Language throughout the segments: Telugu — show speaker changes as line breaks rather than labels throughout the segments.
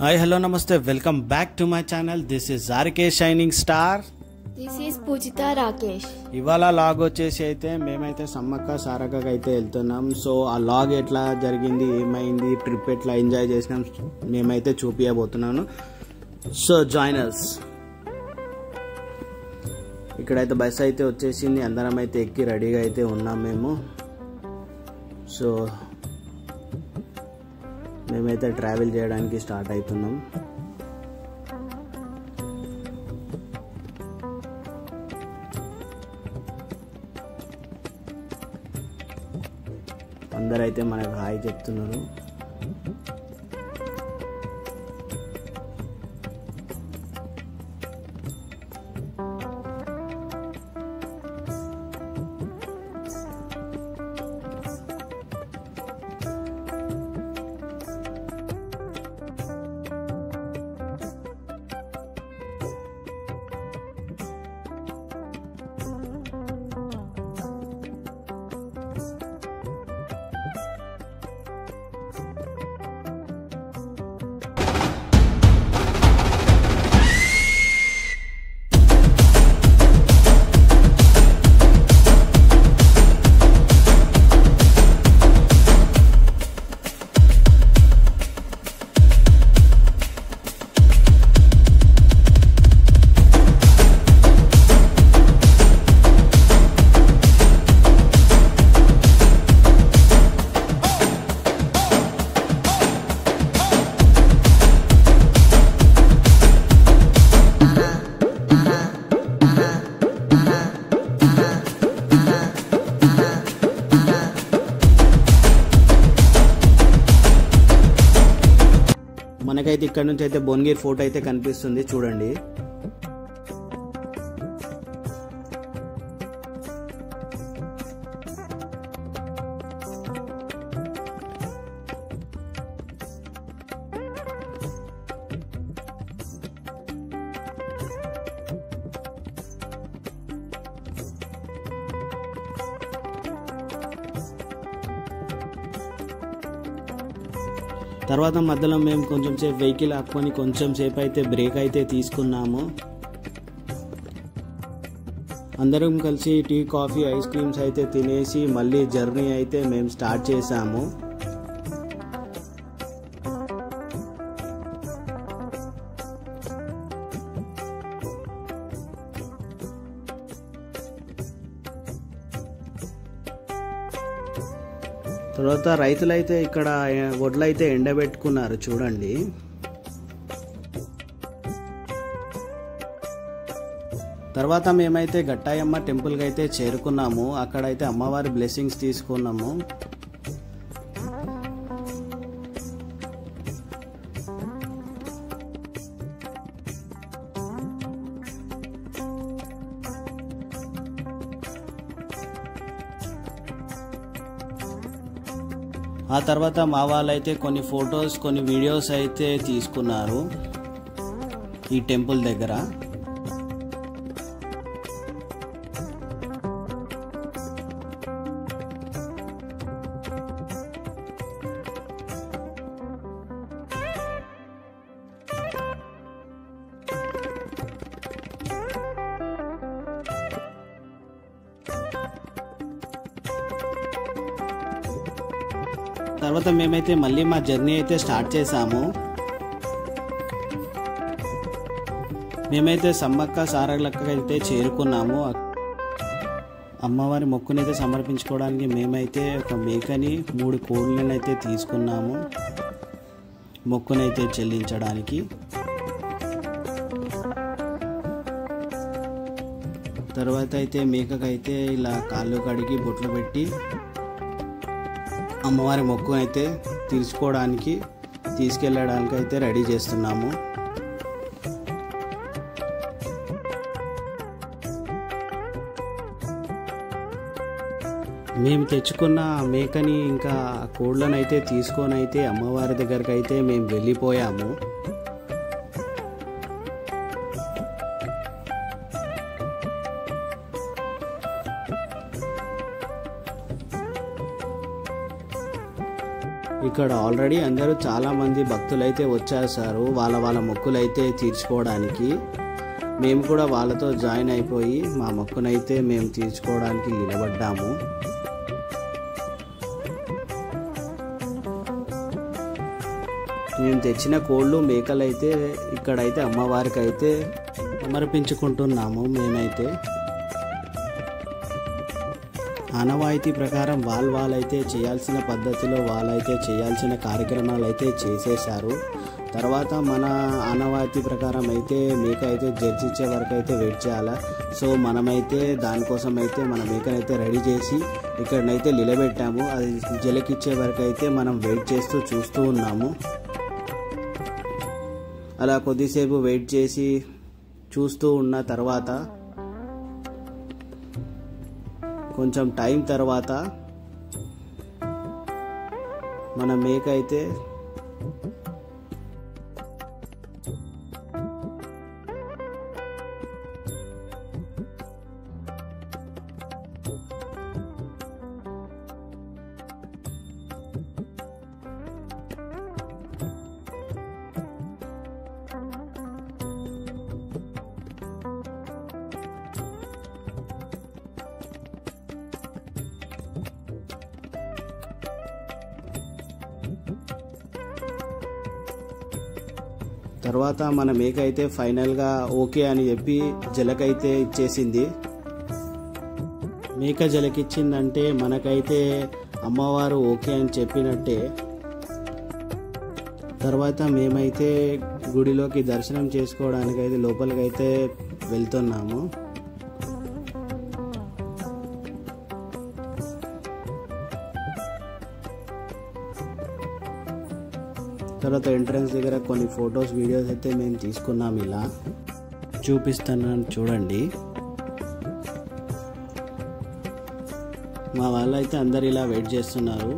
హాయ్ హలో నమస్తే welcome back to my channel. This is RK shining star.
This is Poojitha Rakesh.
ఇవాళ లాగ్ వచ్చేసి అయితే మేమైతే సమ్మక్క సారక్కకి అయితే వెళ్తున్నాం. సో ఆ లాగ్ ఎట్లా జరిగింది, ఏమైంది, ట్రిప్ ఎట్లా ఎంజాయ్ చేసినాం మేమైతే చూపించబోతున్నాను. So join us. ఇక్కడైతే బస్ అయితే వచ్చేసింది, అందరం అయితే ఎక్కి రెడీగా అయితే ఉన్నాం మేము. సో మేమైతే ట్రావెల్ చేయడానికి స్టార్ట్ అవుతున్నాం. అందరైతే మనకు హాయ్ చెప్తున్నారు. మనకైతే ఇక్కడ నుంచి అయితే భువనగిరి ఫోర్ట్ అయితే కనిపిస్తుంది, చూడండి. తర్వాత మధ్యలో మేము కొంచెం సేపు వెహికల్ ఆపుకొని కొంచెం సేపు అయితే బ్రేక్ అయితే తీసుకున్నాము. అందరం కలిసి టీ, కాఫీ, ఐస్ క్రీమ్స్ అయితే తినేసి మళ్ళీ జర్నీ అయితే మేము స్టార్ట్ చేసాము. తర్వాత రైతులైతే ఇక్కడ వడ్లైతే ఎండబెట్టుకున్నారు, చూడండి. తర్వాత మేమైతే గట్టాయమ్మ టెంపుల్కి అయితే చేరుకున్నాము. అక్కడైతే అమ్మవారి బ్లెస్సింగ్స్ తీసుకున్నాము. ఆ తర్వాత మా వాళ్ళైతే కొన్ని ఫొటోస్, కొన్ని వీడియోస్ అయితే తీసుకున్నారు ఈ టెంపుల్ దగ్గర. తర్వాత మేమైతే మళ్ళీ మా జర్నీ అయితే స్టార్ట్ చేసాము. మేమైతే సమ్మక్క సారక్కకి అయితే చేరుకున్నాము. అమ్మవారి మొక్కునైతే సమర్పించుకోవడానికి మేమైతే ఒక మేకని, 3 కోళ్ళని అయితే తీసుకున్నాము మొక్కునైతే చెల్లించడానికి. తర్వాత అయితే మేకకైతే ఇలా కాళ్ళు కడిగి బొట్లు పెట్టి అమ్మవారి మొక్కు అయితే తీర్చుకోవడానికి తీసుకెళ్ళడానికి అయితే రెడీ చేస్తున్నాము. మేము తెచ్చుకున్న మేకని ఇంకా కోళ్ళను అయితే తీసుకొని అయితే అమ్మవారి దగ్గరికి అయితే మేము వెళ్ళిపోయాము. ఇక్కడ ఆల్రెడీ అందరూ చాలా మంది భక్తులైతే వచ్చేసారు వాళ్ళ మొక్కులైతే తీర్చుకోవడానికి. మేము కూడా వాళ్ళతో జాయిన్ అయిపోయి మా మొక్కునైతే మేము తీర్చుకోవడానికి నిలబడ్డాము. మేము తెచ్చిన కోళ్ళు మేకలైతే ఇక్కడైతే అమ్మవారికి అయితే సమర్పించుకుంటున్నాము. మేమైతే ఆనవాయితీ ప్రకారం వాళ్ళైతే చేయాల్సిన పద్ధతిలో వాళ్ళైతే చేయాల్సిన కార్యక్రమాలు అయితే చేసేసారు. తర్వాత మన ఆనవాయితీ ప్రకారం అయితే మేక అయితే జడ్జి ఇచ్చే వరకు అయితే వెయిట్ చేయాలి. సో మనమైతే దానికోసం అయితే మన మేకనైతే రెడీ చేసి ఇక్కడనైతే నిలబెట్టాము. అది జలకిచ్చే వరకు అయితే మనం వెయిట్ చేస్తూ చూస్తూ ఉన్నాము. అలా కొద్దిసేపు వెయిట్ చేసి చూస్తూ ఉన్న తర్వాత కొంచెం టైం తర్వాత మన మేక అయితే తర్వాత మన మేక అయితే ఫైనల్గా ఓకే అని చెప్పి జలకైతే ఇచ్చేసింది. మేక జలకిచ్చిందంటే మనకైతే అమ్మవారు ఓకే అని చెప్పినట్టే. తర్వాత మేమైతే గుడిలోకి దర్శనం చేసుకోవడానికి అయితే లోపలికైతే వెళ్తున్నాము. తర్వాత ఎంట్రన్స్ దగ్గర కొన్ని ఫొటోస్ వీడియోస్ అయితే మేము తీసుకున్నాం. ఇలా చూపిస్తున్నాను చూడండి. మా వాళ్ళు అయితే అందరు ఇలా వెయిట్ చేస్తున్నారు.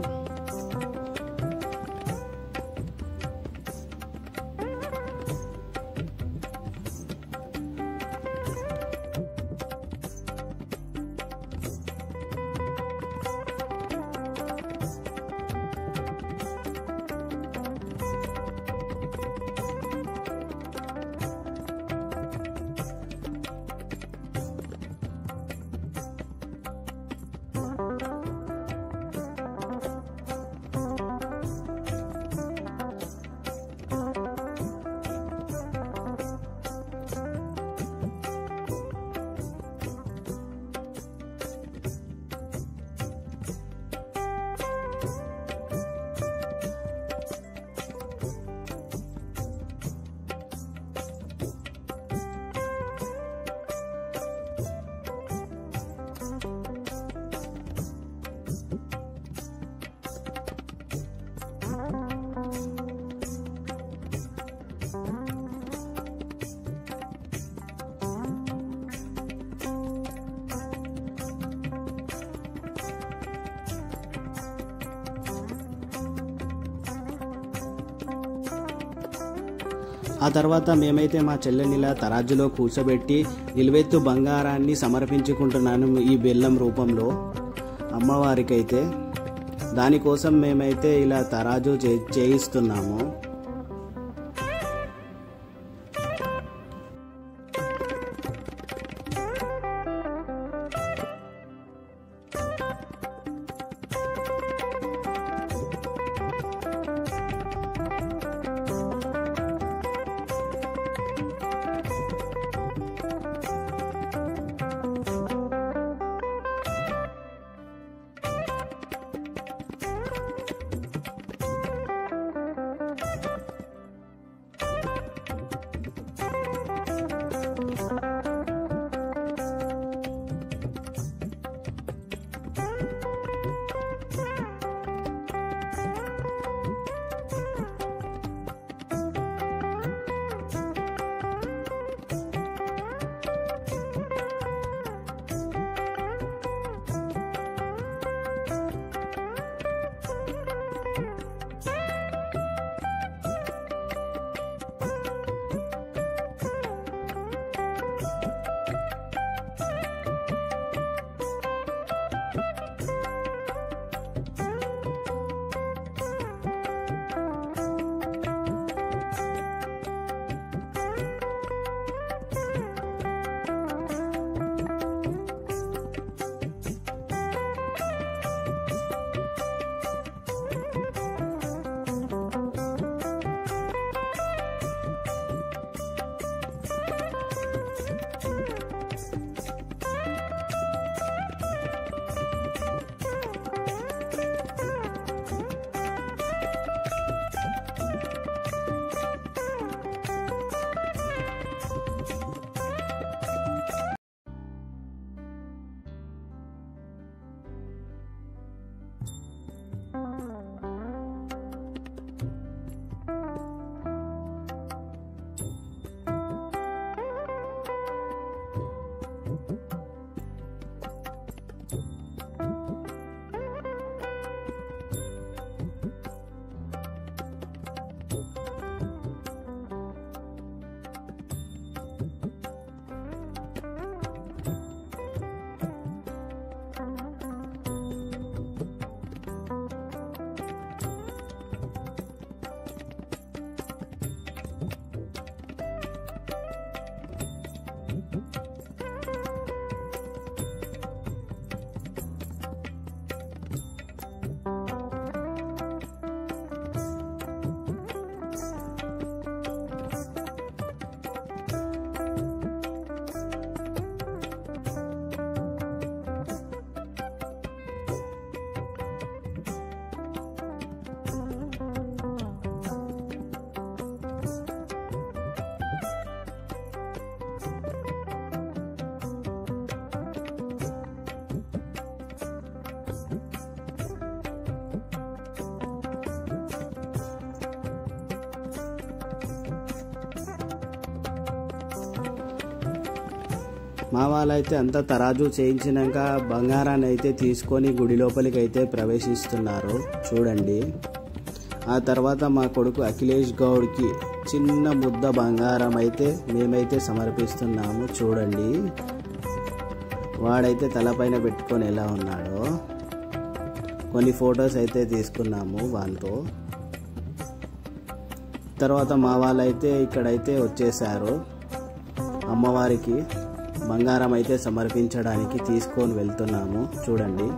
ఆ తర్వాత మేమైతే మా చెల్లెనిలా తరాజులో కూర్చోబెట్టి నిలువెత్తు బంగారాన్ని సమర్పించుకుంటున్నాను ఈ బెల్లం రూపంలో అమ్మవారికైతే. దానికోసం మేమైతే ఇలా తరాజు చేయిస్తున్నాము. మా వాళ్ళైతే అంతా తరాజు చేయించినాక బంగారాన్ని అయితే తీసుకొని గుడి లోపలికి అయితే ప్రవేశిస్తున్నారు చూడండి. ఆ తర్వాత మా కొడుకు అఖిలేష్ గౌడ్కి చిన్న ముద్ద బంగారం అయితే మేమైతే సమర్పిస్తున్నాము చూడండి. వాడైతే తలపైన పెట్టుకొని ఎలా ఉన్నాడో. కొన్ని ఫొటోస్ అయితే తీసుకున్నాము వాటితో. తర్వాత మా వాళ్ళైతే ఇక్కడైతే వచ్చేసారు. అమ్మవారికి బంగారం అయితే సమర్పించడానికి తీసుకొని వెళ్తున్నాము చూడండి.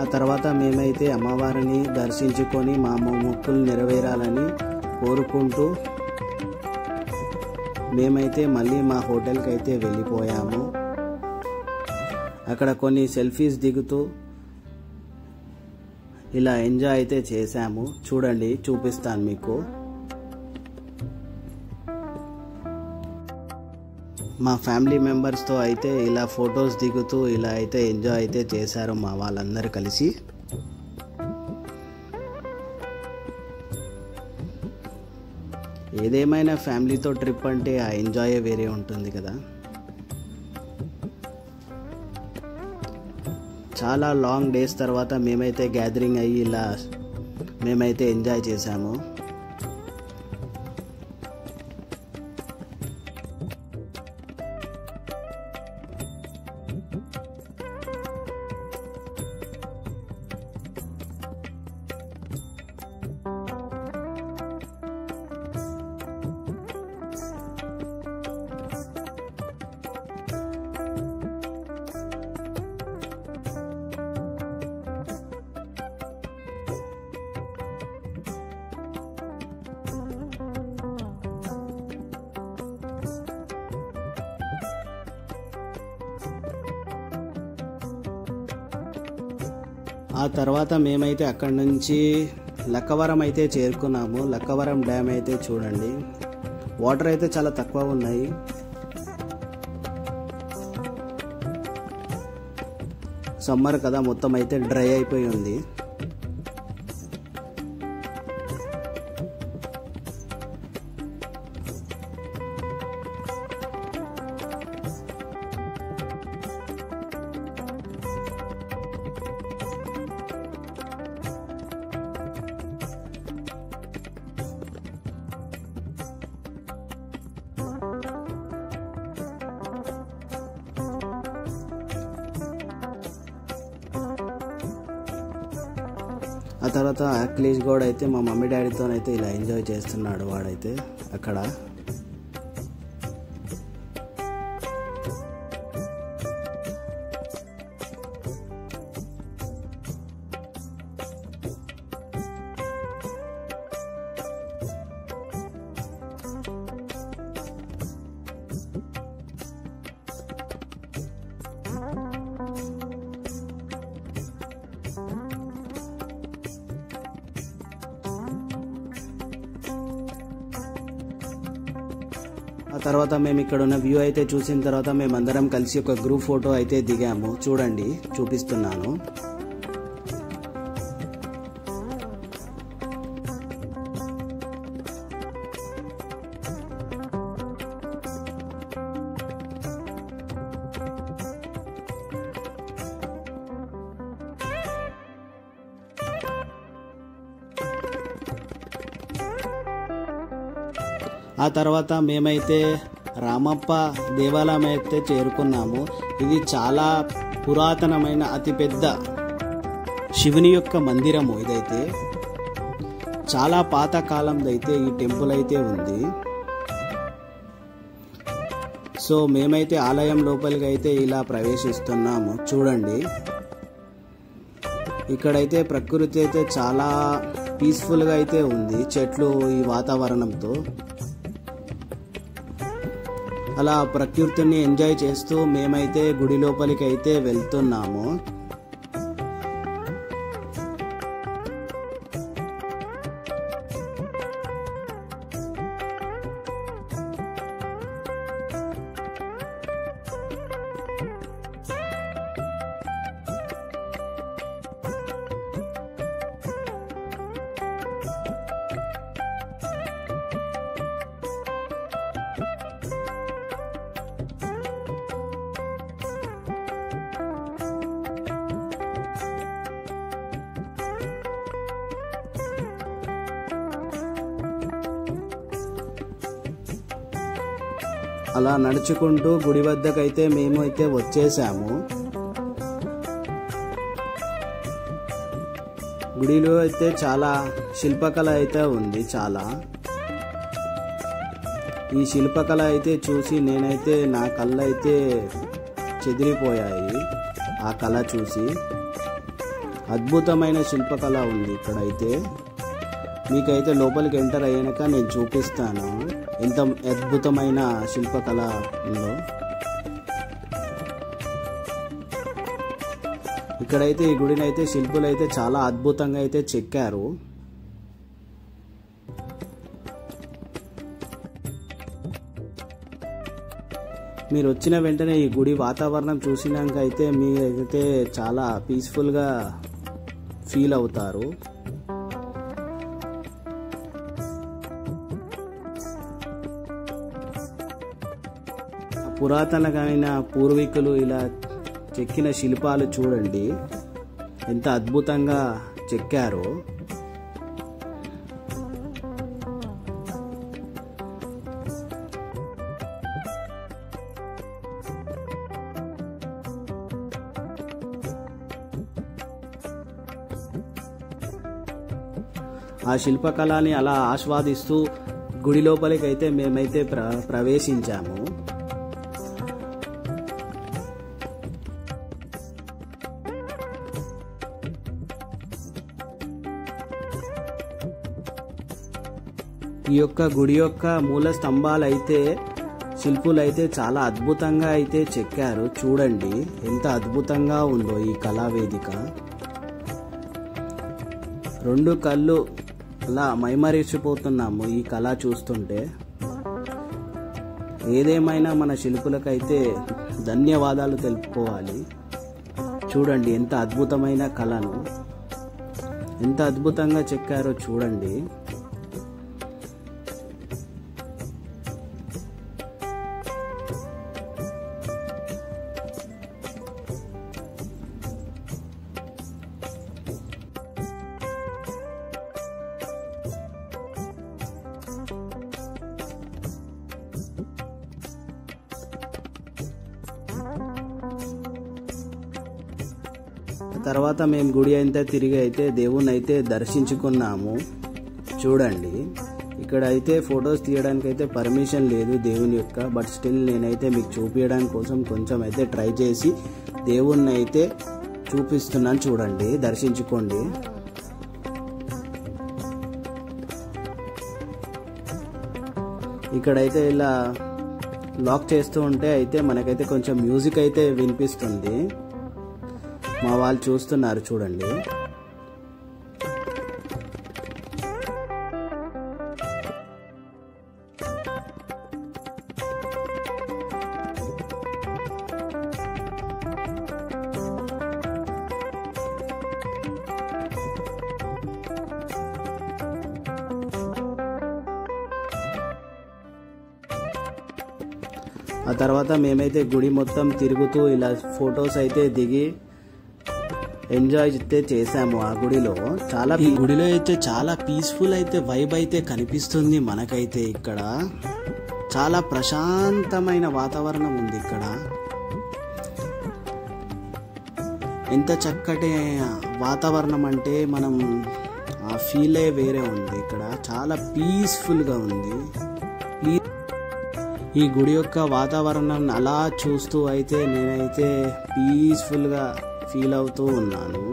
ఆ తర్వాత మేమైతే అమ్మవారిని దర్శించుకొని మా మొక్కులు నెరవేరాలని కోరుకుంటూ మేమైతే మళ్ళీ మా హోటల్కి అయితే వెళ్ళిపోయాము. అక్కడ కొన్ని సెల్ఫీస్ దిగుతూ ఇలా ఎంజాయ్ అయితే చేశాము చూడండి. చూపిస్తాను మీకు. మా ఫ్యామిలీ మెంబర్స్తో అయితే ఇలా ఫొటోస్ దిగుతూ ఇలా అయితే ఎంజాయ్ అయితే చేశారు మా వాళ్ళందరూ కలిసి. ఏదేమైనా ఫ్యామిలీతో ట్రిప్ అంటే ఆ ఎంజాయ్ వేరే ఉంటుంది కదా. చాలా లాంగ్ డేస్ తర్వాత మేమైతే గ్యాదరింగ్ అయ్యి ఇలా మేమైతే ఎంజాయ్ చేశాము. ఆ తర్వాత మేమైతే అక్కడి నుంచి లక్కవరం అయితే చేరుకున్నాము. లక్కవరం డ్యామ్ అయితే చూడండి. వాటర్ అయితే చాలా తక్కువ ఉన్నాయి. సమ్మర్ కదా, మొత్తం అయితే డ్రై అయిపోయి ఉంది. ఆ తర్వాత అఖిలేష్ గౌడ్ అయితే మా మమ్మీ డాడీతోనైతే ఇలా ఎంజాయ్ చేస్తున్నాడు వాడైతే అక్కడ. ఆ తర్వాత మేము ఇక్కడ ఉన్న వ్యూ అయితే చూసిన తర్వాత మేమందరం కలిసి ఒక గ్రూప్ ఫోటో అయితే దిగాము. చూడండి, చూపిస్తున్నాను. ఆ తర్వాత మేమైతే రామప్ప దేవాలయం అయితే చేరుకున్నాము. ఇది చాలా పురాతనమైన అతిపెద్ద శివుని యొక్క మందిరము. ఇదైతే చాలా పాతకాలంది అయితే ఈ టెంపుల్ అయితే ఉంది. సో మేమైతే ఆలయం లోపలికి అయితే ఇలా ప్రవేశిస్తున్నాము. చూడండి, ఇక్కడైతే ప్రకృతి అయితే చాలా పీస్ఫుల్గా అయితే ఉంది, చెట్లు ఈ వాతావరణంతో. అలా ప్రకృతిని ఎంజాయ్ చేస్తూ మేమైతే గుడి లోపలికి అయితే వెళ్తున్నాము. అలా నడుచుకుంటూ గుడి వద్దకైతే మేము అయితే వచ్చేసాము. గుడిలో అయితే చాలా శిల్పకళ అయితే ఉంది. చాలా ఈ శిల్పకళ అయితే చూసి నేనైతే నా కళ్ళు అయితే చెదిరిపోయాయి. ఆ కళ చూసి అద్భుతమైన శిల్పకళ ఉంది ఇక్కడైతే. మీకైతే లోపలికి ఎంటర్ అయ్యాక నేను చూపిస్తాను ఎంత అద్భుతమైన శిల్పకళ ఉందో. ఇక్కడైతే ఈ గుడిని అయితే శిల్పులు అయితే చాలా అద్భుతంగా అయితే చెక్కారు. మీరు వచ్చిన వెంటనే ఈ గుడి వాతావరణం చూసినాక అయితే మీరైతే చాలా పీస్ఫుల్గా ఫీల్ అవుతారు. పురాతనమైన పూర్వీకులు ఇలా చెక్కిన శిల్పాలు చూడండి ఎంత అద్భుతంగా చెక్కారో. ఆ శిల్పకళని అలా ఆస్వాదిస్తూ గుడి లోపలికి అయితే మేమైతే ప్రవేశించాము. ఈ యొక్క గుడి యొక్క మూల స్తంభాలు అయితే శిల్పులు అయితే చాలా అద్భుతంగా అయితే చెక్కారు. చూడండి ఎంత అద్భుతంగా ఉందో ఈ కళావేదిక. రెండు కళ్ళు అలా మైమరిచిపోతున్నాము ఈ కళ చూస్తుంటే. ఏదేమైనా మన శిల్పులకైతే ధన్యవాదాలు తెలుపుకోవాలి. చూడండి ఎంత అద్భుతమైన కళను ఎంత అద్భుతంగా చెక్కారో చూడండి. తర్వాత మేము గుడి అయితే తిరిగి అయితే దేవుణ్ణి అయితే దర్శించుకున్నాము. చూడండి, ఇక్కడ అయితే ఫొటోస్ తీయడానికి అయితే పర్మిషన్ లేదు దేవుని యొక్క, బట్ స్టిల్ నేనైతే మీకు చూపించడానికి కోసం కొంచెం అయితే ట్రై చేసి దేవుణ్ణి అయితే చూపిస్తున్నాను. చూడండి, దర్శించుకోండి. ఇక్కడైతే ఇలా లాక్ చేస్తూ ఉంటే అయితే మనకైతే కొంచెం మ్యూజిక్ అయితే వినిపిస్తుంది. మా వాళ్ళు చూస్తున్నారు, చూడండి. ఆ తర్వాత మేమైతే గుడి మొత్తం తిరుగుతూ ఇలా ఫొటోస్ అయితే దిగి ఎంజాయ్ అయితే చేసాము. ఆ గుడిలో ఈ గుడిలో అయితే చాలా పీస్ఫుల్ అయితే వైబ్ అయితే కనిపిస్తుంది మనకైతే. ఇక్కడ చాలా ప్రశాంతమైన వాతావరణం ఉంది. ఇక్కడ ఎంత చక్కటి వాతావరణం అంటే మనం ఆ ఫీలే వేరే ఉంది. ఇక్కడ చాలా పీస్ఫుల్గా ఉంది. ఈ గుడి యొక్క వాతావరణం అలా చూస్తూ అయితే నేనైతే పీస్ఫుల్గా ఫీల్ అవుతూ ఉన్నాను.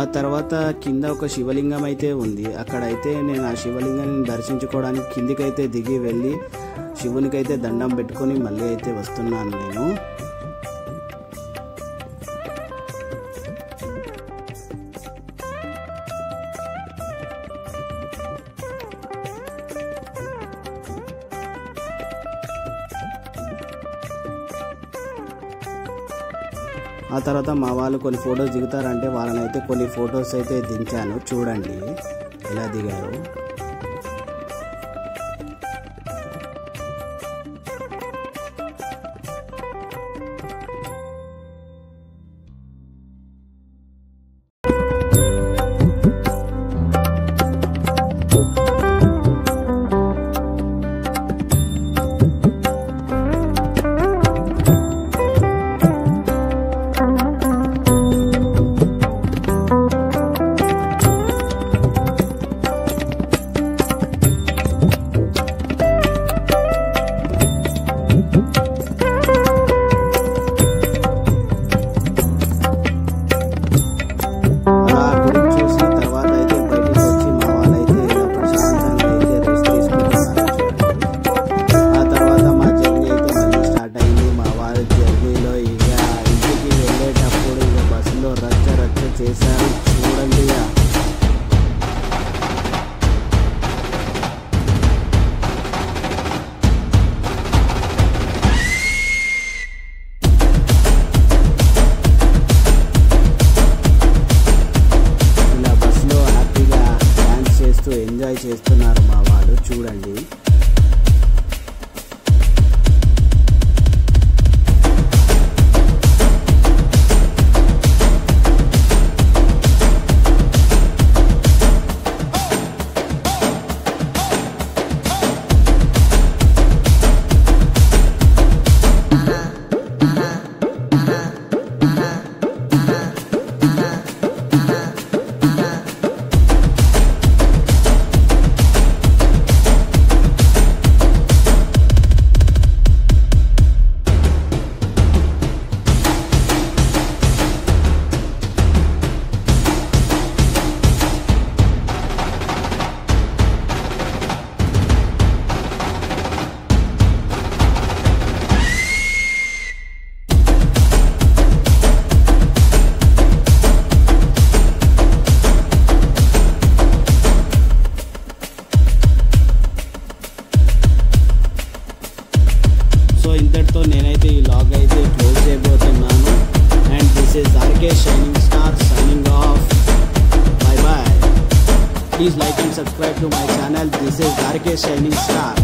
ఆ తర్వాత కింద ఒక శివలింగం అయితే ఉంది. అక్కడైతే నేను ఆ శివలింగాన్ని దర్శించుకోవడానికి కిందికైతే దిగి వెళ్ళి శివునికైతే దండం పెట్టుకొని మళ్ళీ అయితే వస్తున్నాను నేను. ఆ తర్వాత మా వాళ్ళు కొన్ని ఫొటోస్ దిగుతారంటే వాళ్ళని అయితే కొన్ని ఫొటోస్ అయితే దించాను. చూడండి ఎలా దిగారు. చేశారు చూడండి. ఇలా బస్సులో హ్యాపీగా డాన్స్ చేస్తూ ఎంజాయ్ చేస్తున్నారు మా వాళ్ళు. చూడండి ఇంతటితో నేనైతే ఈ లాగ్ అయితే క్లోజ్ చేయబోతున్నాను. And this is Rakesh shining star signing off. By by. Please like and subscribe to my channel. This is Rakesh shining star.